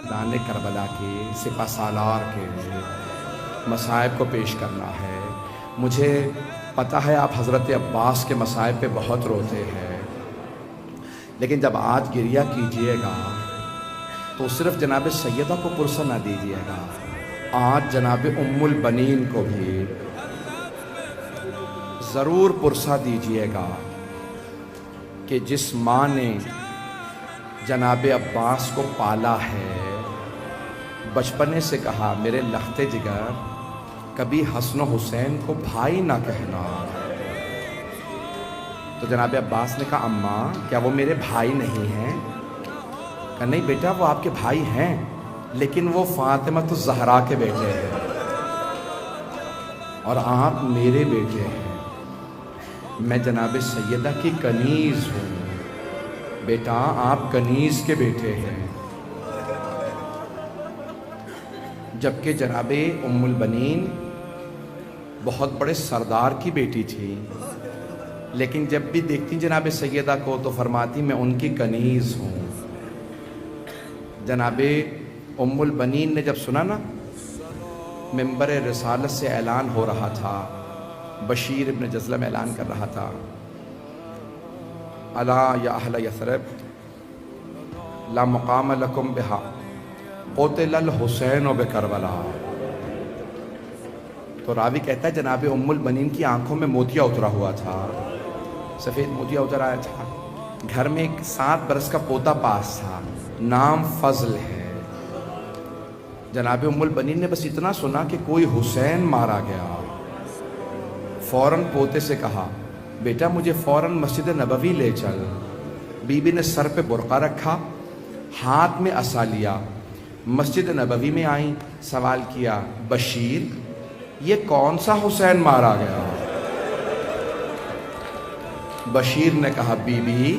شہدان کربلا کے سپہ سالار کے مصائب کو پیش کرنا ہے۔ مجھے پتہ ہے آپ حضرت عباس کے مصائب پہ بہت روتے ہیں، لیکن جب آج گریہ کیجئے گا تو صرف جناب سیدہ کو پرسہ نہ دیجئے گا، آج جناب ام البنین کو بھی ضرور پرسہ دیجئے گا کہ جس ماں نے جناب عباس کو پالا ہے، بچپنے سے کہا میرے لخت جگر کبھی حسن و حسین کو بھائی نہ کہنا، تو جناب عباس نے کہا اماں کیا وہ میرے بھائی نہیں ہیں؟ کہا نہیں بیٹا وہ آپ کے بھائی ہیں، لیکن وہ فاطمہ الزہرا کے بیٹے ہیں اور آپ میرے بیٹے ہیں، میں جناب سیدہ کی کنیز ہوں، بیٹا آپ کنیز کے بیٹے ہیں۔ جبکہ جناب ام البنین بہت بڑے سردار کی بیٹی تھی، لیکن جب بھی دیکھتی جناب سیدہ کو تو فرماتی میں ان کی کنیز ہوں۔ جناب ام البنین نے جب سنا نا منبر رسالت سے اعلان ہو رہا تھا، بشیر ابن جزلم اعلان کر رہا تھا الا یا اہل یثرب لا مقام لکم بہا قتل الحسین بکربلا، تو راوی کہتا ہے جناب ام البنین کی آنکھوں میں موتیا اترا ہوا تھا، سفید موتیا اتر آیا تھا، گھر میں ایک 7 برس کا پوتا پاس تھا، نام فضل ہے۔ جناب ام البنین نے بس اتنا سنا کہ کوئی حسین مارا گیا، فوراً پوتے سے کہا بیٹا مجھے فوراً مسجد نبوی لے چل۔ بی بی نے سر پہ برقع رکھا، ہاتھ میں عصا لیا، مسجد نبوی میں آئیں، سوال کیا بشیر یہ کون سا حسین مارا گیا؟ بشیر نے کہا بی بی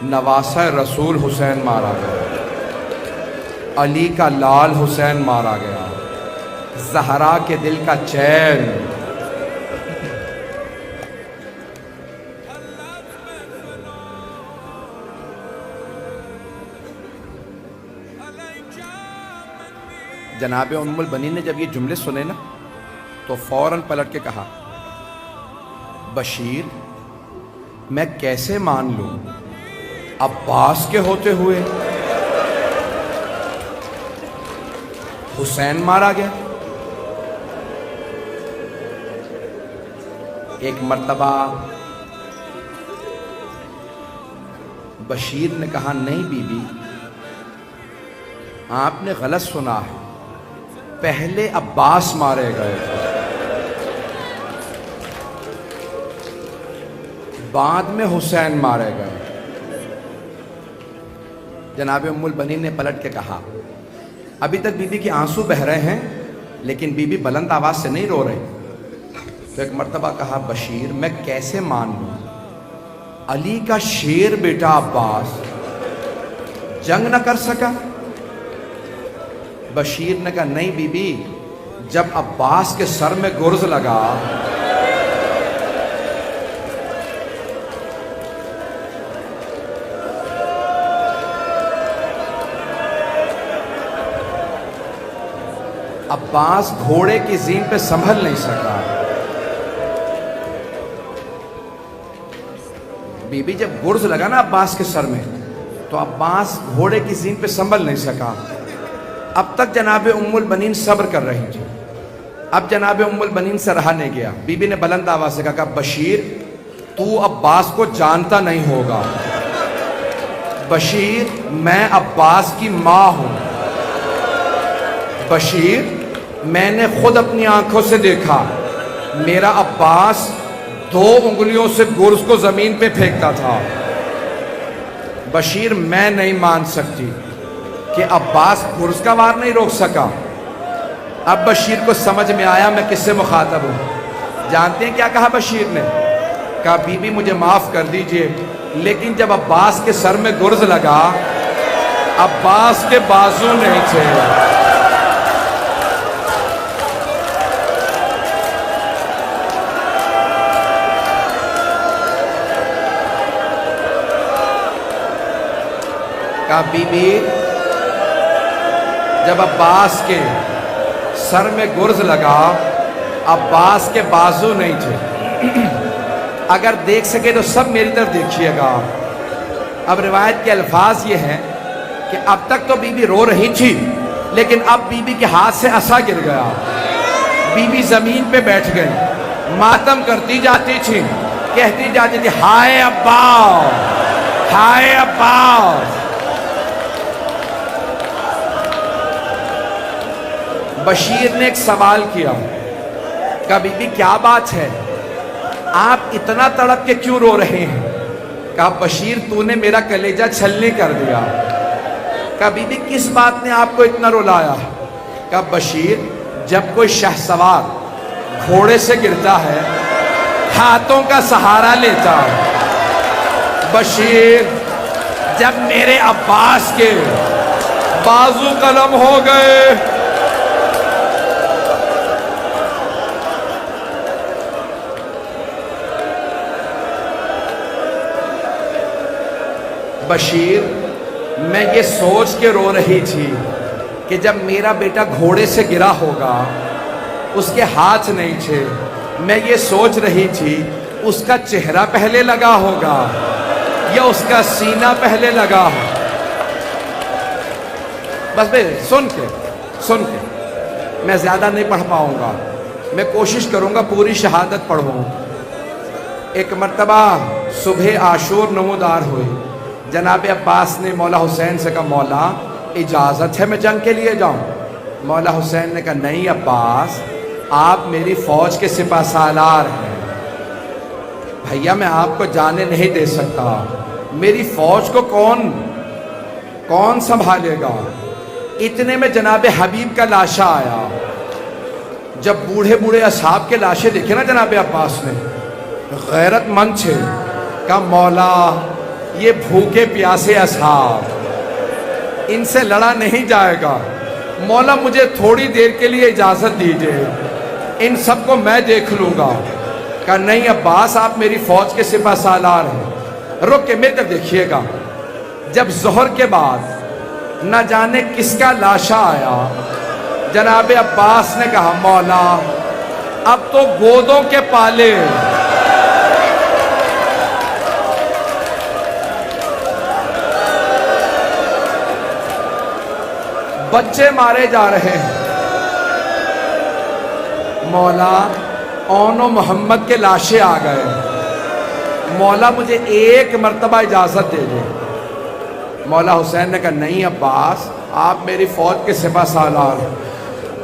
نواسہ رسول حسین مارا گیا، علی کا لال حسین مارا گیا، زہرا کے دل کا چین۔ جناب ام البنین نے جب یہ جملے سنے نا تو فوراً پلٹ کے کہا بشیر میں کیسے مان لوں عباس کے ہوتے ہوئے حسین مارا گیا؟ ایک مرتبہ بشیر نے کہا نہیں بی بی آپ نے غلط سنا ہے، پہلے عباس مارے گئے تھے، بعد میں حسین مارے گئے۔ جناب ام البنین نے پلٹ کے کہا ابھی تک بی بی کے آنسو بہ رہے ہیں لیکن بی بی بلند آواز سے نہیں رو رہی، تو ایک مرتبہ کہا بشیر میں کیسے مان لوں علی کا شیر بیٹا عباس جنگ نہ کر سکا؟ بشیر نے کہا نہیں بی بی جب عباس کے سر میں گرز لگا عباس گھوڑے کی زین پہ سنبھل نہیں سکا، بی بی جب گرز لگا نا عباس کے سر میں تو عباس گھوڑے کی زین پہ سنبھل نہیں سکا۔ اب تک جناب ام البنین صبر کر رہی تھی، اب جناب ام البنین سے رہا نہیں گیا، بی بی نے بلند آواز سے کہا بشیر تو عباس کو جانتا نہیں ہوگا، بشیر میں عباس کی ماں ہوں، بشیر میں نے خود اپنی آنکھوں سے دیکھا میرا عباس 2 انگلیوں سے گرز کو زمین پہ پھینکتا تھا، بشیر میں نہیں مان سکتی کہ عباس گرز کا وار نہیں روک سکا۔ اب بشیر کو سمجھ میں آیا میں کس سے مخاطب ہوں، جانتے ہیں کیا کہا بشیر نے؟ کہا بی بی مجھے معاف کر دیجئے لیکن جب عباس کے سر میں گرز لگا عباس کے بازو نہیں تھے، کہا بی بی جب عباس کے سر میں گرز لگا، عباس کے بازو نہیں تھے. اگر دیکھ سکے تو سب میری طرف دیکھیے گا. اب روایت کے الفاظ یہ ہیں کہ اب تک تو بی بی رو رہی تھی، لیکن اب بی بی کے ہاتھ سے عصا گر گیا. بی بی زمین پہ بیٹھ گئی، ماتم کرتی جاتی تھی، کہتی جاتی تھی ہائے عباس، ہائے عباس. بشیر نے ایک سوال کیا، کہا بی بی کیا بات ہے، آپ اتنا تڑپ کے کیوں رو رہے ہیں؟ کہا بشیر تو نے میرا کلیجہ چھلنی کر دیا. کہا بی بی کس بات نے آپ کو اتنا رلایا؟ کہا بشیر جب کوئی شہسوار گھوڑے سے گرتا ہے ہاتھوں کا سہارا لیتا ہے. بشیر جب میرے عباس کے بازو قلم ہو گئے، بشیر میں یہ سوچ کے رو رہی تھی کہ جب میرا بیٹا گھوڑے سے گرا ہوگا، اس کے ہاتھ نہیں تھے، میں یہ سوچ رہی تھی اس کا چہرہ پہلے لگا ہوگا یا اس کا سینہ پہلے لگا ہو. بس میں سن کے میں زیادہ نہیں پڑھ پاؤں گا، میں کوشش کروں گا پوری شہادت پڑھوں. ایک مرتبہ صبح عاشور نمودار ہوئی. جناب عباس نے مولا حسین سے کہا مولا اجازت ہے میں جنگ کے لیے جاؤں؟ مولا حسین نے کہا نہیں عباس، آپ میری فوج کے سپہ سالار ہیں، بھیا میں آپ کو جانے نہیں دے سکتا. میری فوج کو کون سنبھالے گا؟ اتنے میں جناب حبیب کا لاشا آیا. جب بوڑھے اصحاب کے لاشیں دیکھے نا جناب عباس نے، غیرت مند تھے، کہا مولا یہ بھوکے پیاسے اصحاب، ان سے لڑا نہیں جائے گا، مولا مجھے تھوڑی دیر کے لیے اجازت دیجیے، ان سب کو میں دیکھ لوں گا. کہا نہیں عباس آپ میری فوج کے سپہ سالار ہیں، رک کے میرے طرف دیکھیے گا. جب ظہر کے بعد نہ جانے کس کا لاشا آیا، جناب عباس نے کہا مولا اب تو گودوں کے پالے، بچے مارے جا رہے ہیں، مولا اون و محمد کے لاشیں آ گئے، مولا مجھے ایک مرتبہ اجازت دے دے. مولا حسین نے کہا نہیں عباس آپ میری فوج کے سپہ سالار ہیں.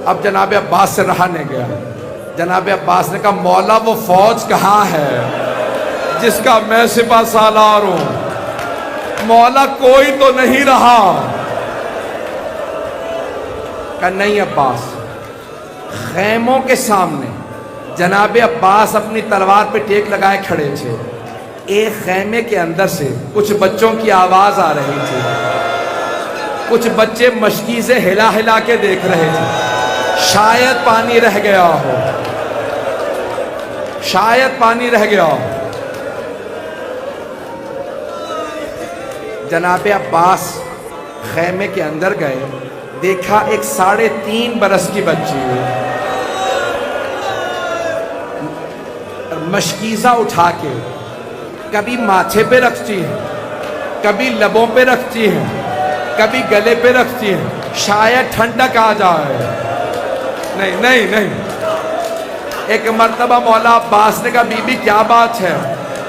اب جناب عباس سے رہا نہیں گیا. جناب عباس نے کہا مولا وہ فوج کہاں ہے جس کا میں سپہ سالار ہوں؟ مولا کوئی تو نہیں رہا. کہا نہیں عباس. خیموں کے سامنے جناب عباس اپنی تلوار پہ ٹیک لگائے کھڑے تھے. ایک خیمے کے اندر سے کچھ بچوں کی آواز آ رہی تھی. کچھ بچے مشکیزیں ہلا ہلا کے دیکھ رہے تھے. شاید پانی رہ گیا ہو، شاید پانی رہ گیا ہو. جناب عباس خیمے کے اندر گئے، دیکھا ایک 3.5 برس کی بچی مشکیزہ اٹھا کے کبھی ماتھے پہ رکھتی ہے، کبھی لبوں پہ رکھتی ہے، کبھی گلے پہ رکھتی ہے، شاید ٹھنڈک آ جائے. نہیں. ایک مرتبہ مولا عباس نے کہا بی بی کیا بات ہے؟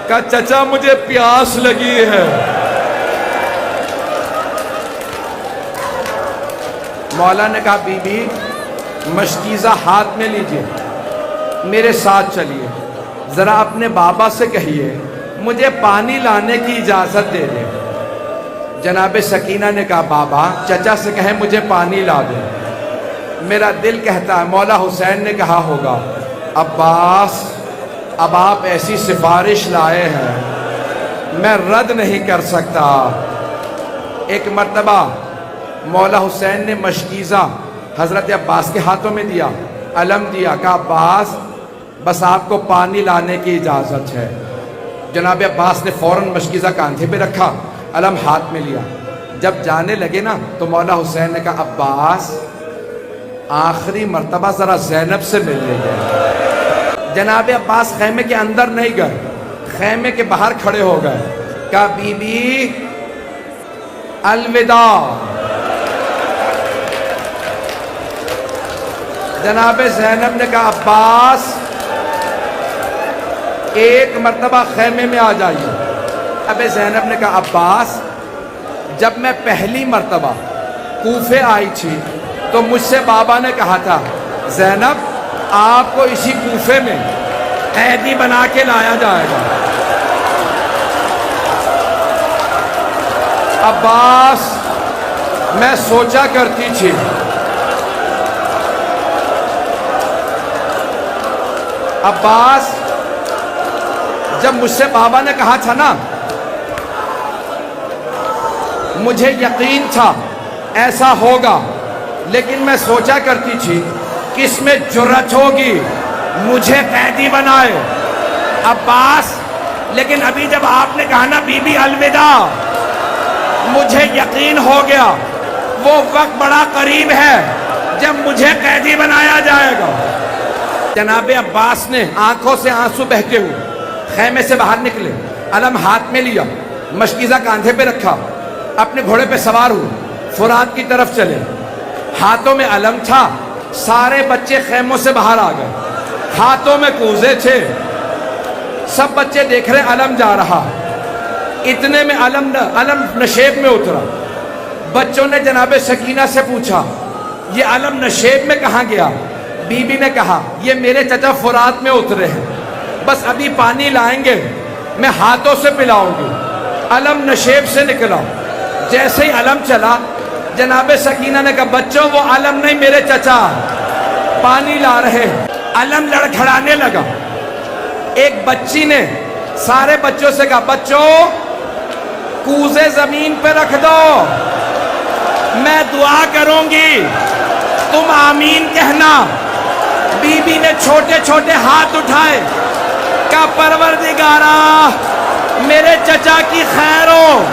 کہا چچا مجھے پیاس لگی ہے. مولا نے کہا بی بی مشکیزہ ہاتھ میں لیجئے، میرے ساتھ چلیے، ذرا اپنے بابا سے کہیے مجھے پانی لانے کی اجازت دے دیں. جناب سکینہ نے کہا بابا چچا سے کہیں مجھے پانی لا دیں. میرا دل کہتا ہے مولا حسین نے کہا ہوگا عباس اب آپ ایسی سفارش لائے ہیں میں رد نہیں کر سکتا. ایک مرتبہ مولا حسین نے مشکیزہ حضرت عباس کے ہاتھوں میں دیا، علم دیا، کہا عباس بس آپ کو پانی لانے کی اجازت ہے. جناب عباس نے فوراً مشکیزہ کاندھے پہ رکھا، علم ہاتھ میں لیا. جب جانے لگے نا تو مولا حسین نے کہا عباس آخری مرتبہ ذرا زینب سے ملنے گئے. جناب عباس خیمے کے اندر نہیں گئے, خیمے کے باہر کھڑے ہو گئے. کہا بی بی الوداع. جناب زینب نے کہا عباس ایک مرتبہ خیمے میں آ جائیے. اب زینب نے کہا عباس جب میں پہلی مرتبہ کوفے آئی تھی تو مجھ سے بابا نے کہا تھا زینب آپ کو اسی کوفے میں قیدی بنا کے لایا جائے گا. عباس میں سوچا کرتی تھی عباس جب مجھ سے بابا نے کہا تھا نا مجھے یقین تھا ایسا ہوگا, لیکن میں سوچا کرتی تھی کس میں جرأت ہوگی مجھے قیدی بنائے. عباس لیکن ابھی جب آپ نے کہا نا بی بی الوداع مجھے یقین ہو گیا وہ وقت بڑا قریب ہے جب مجھے قیدی بنایا جائے گا. جناب عباس نے آنکھوں سے آنسو بہتے ہوئے خیمے سے باہر نکلے, علم ہاتھ میں لیا, مشکیزہ کاندھے پہ رکھا, اپنے گھوڑے پہ سوار ہوئے, فرات کی طرف چلے. ہاتھوں میں علم تھا, سارے بچے خیموں سے باہر آ گئے, ہاتھوں میں کوزے تھے, سب بچے دیکھ رہے علم جا رہا. اتنے میں علم نشیب میں اترا. بچوں نے جناب سکینہ سے پوچھا یہ علم نشیب میں کہاں گیا؟ بی بی نے کہا یہ میرے چچا فرات میں اترے ہیں, بس ابھی پانی لائیں گے میں ہاتھوں سے پلاؤں گی. علم نشیب سے نکلا. جیسے ہی علم چلا جناب سکینہ نے کہا بچوں وہ علم نہیں میرے چچا پانی لا رہے. علم لڑکھڑانے لگا. ایک بچی نے سارے بچوں سے کہا بچوں کوزے زمین پہ رکھ دو, میں دعا کروں گی تم آمین کہنا. بی بی نے چھوٹے چھوٹے ہاتھ اٹھائے, کہا پروردگارا میرے چچا کی خیر ہو,